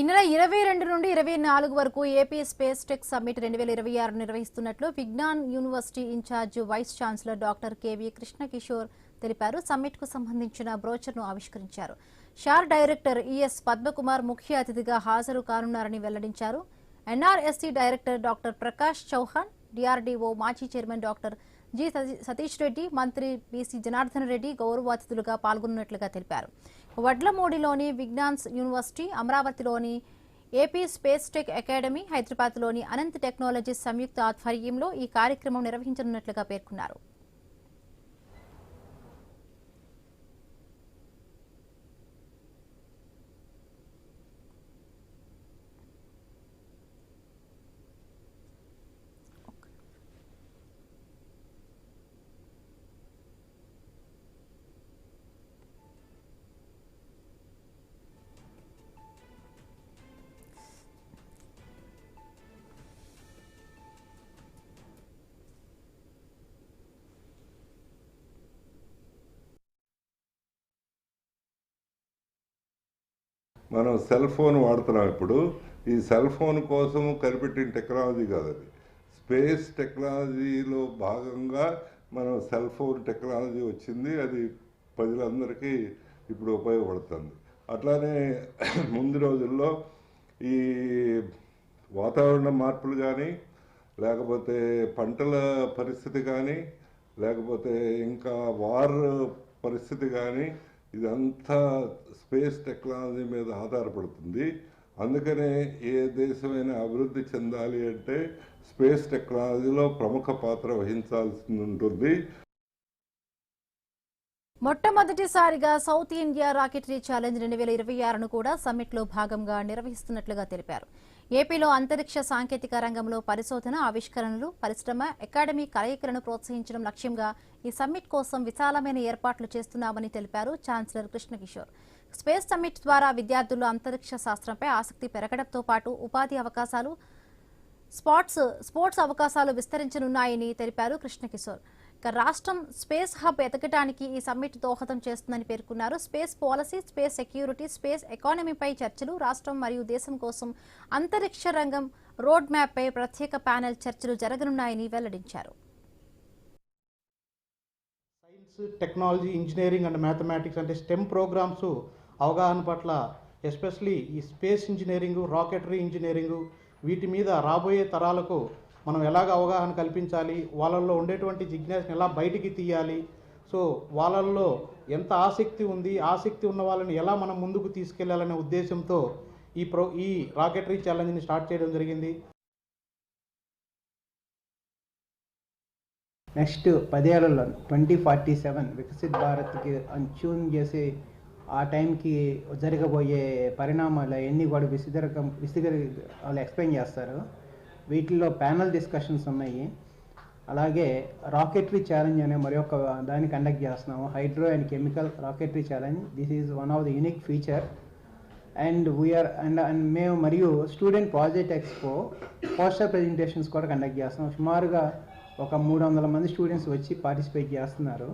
ఈ నెల 22 నుండి 24 వరకు ఏపీ స్పేస్ టెక్ సమ్మిట్ 2026 నిర్వహిస్తున్నట్లు Vignan university in charge vice chancellor doctor KV Krishnakishore తెలిపారు. సమ్మిట్ కు సంబంధించిన బ్రోచర్ను ఆవిష్కరించారు. షార్ డైరెక్టర్ ఈఎస్ పద్మకుమార్ ముఖ్య అతిథిగా హాజరు కానున్నారని వెల్లడించారు. NRSC director doctor Prakash Chauhan, DRDO మాజీ chairman doctor G Satish Reddy, మంత్రి బీసీ జనార్దన్ రెడ్డి గౌరవ అతిథులుగా పాల్గొన్నట్లుగా తెలిపారు. వడ్లమూడిలోని విజ్ఞాన్ యూనివర్సిటీ, అమరావతిలోని ఏపీ స్పేస్ టెక్ అకాడమీ, హైదరాబాద్లోని అనంత్ టెక్నాలజీస్ సంయుక్త ఆధ్వర్యంలో ఈ కార్యక్రమం నిర్వహించనున్నట్లుగా పేర్కొన్నారు. మనం సెల్ ఫోన్ వాడుతున్నాం. ఇప్పుడు ఈ సెల్ ఫోన్ కోసం కనిపెట్టిన టెక్నాలజీ కాదు, అది స్పేస్ టెక్నాలజీలో భాగంగా మనం సెల్ ఫోన్ టెక్నాలజీ వచ్చింది. అది ప్రజలందరికీ ఇప్పుడు ఉపయోగపడుతుంది. అట్లానే ముందు రోజుల్లో ఈ వాతావరణ మార్పులు కానీ, లేకపోతే పంటల పరిస్థితి కానీ, లేకపోతే ఇంకా వార్ పరిస్థితి కానీ, ఇదంతా స్పేస్ టెక్నాలజీ మీద ఆధారపడుతుంది. అందుకనే ఏ దేశమైనా అభివృద్ధి చెందాలి అంటే స్పేస్ టెక్నాలజీలో ప్రముఖ పాత్ర వహించాల్సి ఉంటుంది. మొట్టమొదటిసారిగా సౌత్ ఇండియా రాకెటరీ ఛాలెంజ్ 2026ను కూడా సమ్మిట్లో భాగంగా నిర్వహిస్తున్నట్లుగా తెలిపారు. ఏపీలో అంతరిక్ష సాంకేతిక రంగంలో పరిశోధన, ఆవిష్కరణలు, పరిశ్రమ, అకాడమీ కలయికలను ప్రోత్సహించడం లక్ష్యంగా ఈ సమ్మిట్ కోసం విశాలమైన ఏర్పాట్లు చేస్తున్నామని తెలిపారు ఛాన్సలర్ కృష్ణకిషోర్. స్పేస్ సమ్మిట్ ద్వారా విద్యార్థుల్లో అంతరిక్ష శాస్త్రంపై ఆసక్తి పెరగడంతో పాటు ఉపాధి అవకాశాలు, స్పోర్ట్స్ అవకాశాలు విస్తరించనున్నాయని తెలిపారు కృష్ణకిషోర్. రాష్ట్రం స్పేస్ హబ్ ఎదగడానికి ఈ సమ్మిట్ దోహదం చేస్తుందని పేర్కొన్నారు. Space policy, space security, space ఎకానమీపై చర్చలు, రాష్ట్రం మరియు దేశం కోసం అంతరిక్ష రంగం రోడ్ మ్యాప్ పై ప్రత్యేక ప్యానెల్ చర్చలు జరగనున్నాయని వెల్లడించారు. Science, technology, engineering and mathematics అంటే స్టెమ్ ప్రోగ్రామ్స్ అవగాహన పట్ల, ఎస్పెషలీ ఈ స్పేస్ ఇంజనీరింగు, రాకెటరీ ఇంజనీరింగు, వీటి మీద రాబోయే తరాలకు మనం ఎలాగ అవగాహన కల్పించాలి, వాళ్ళల్లో ఉండేటువంటి జిజ్ఞాసను ఎలా బయటికి తీయాలి, సో వాళ్ళల్లో ఎంత ఆసక్తి ఉంది, ఆసక్తి ఉన్న వాళ్ళని ఎలా మనం ముందుకు తీసుకెళ్లాలనే ఉద్దేశంతో ఈ రాకెటరీ ఛాలెంజ్ని స్టార్ట్ చేయడం జరిగింది. నెక్స్ట్ 10 ఏళ్లలో 2047 వికసిత్ భారత్కి ట్యూన్ చేసి ఆ టైంకి జరగబోయే పరిణామాలు అవన్నీ కూడా వాళ్ళు ఎక్స్ప్లెయిన్ చేస్తారు. వీటిల్లో ప్యానల్ డిస్కషన్స్ ఉన్నాయి. అలాగే రాకెటరీ ఛాలెంజ్ అనే మరి ఒక దాన్ని కండక్ట్ చేస్తున్నాము, hydro and chemical rocketry challenge. This is one of the unique feature. And VR and మేము మరియు student project expo poster presentations కూడా కండక్ట్ చేస్తున్నాం. సుమారుగా ఒక 300 మంది స్టూడెంట్స్ వచ్చి పార్టిసిపేట్ చేస్తున్నారు.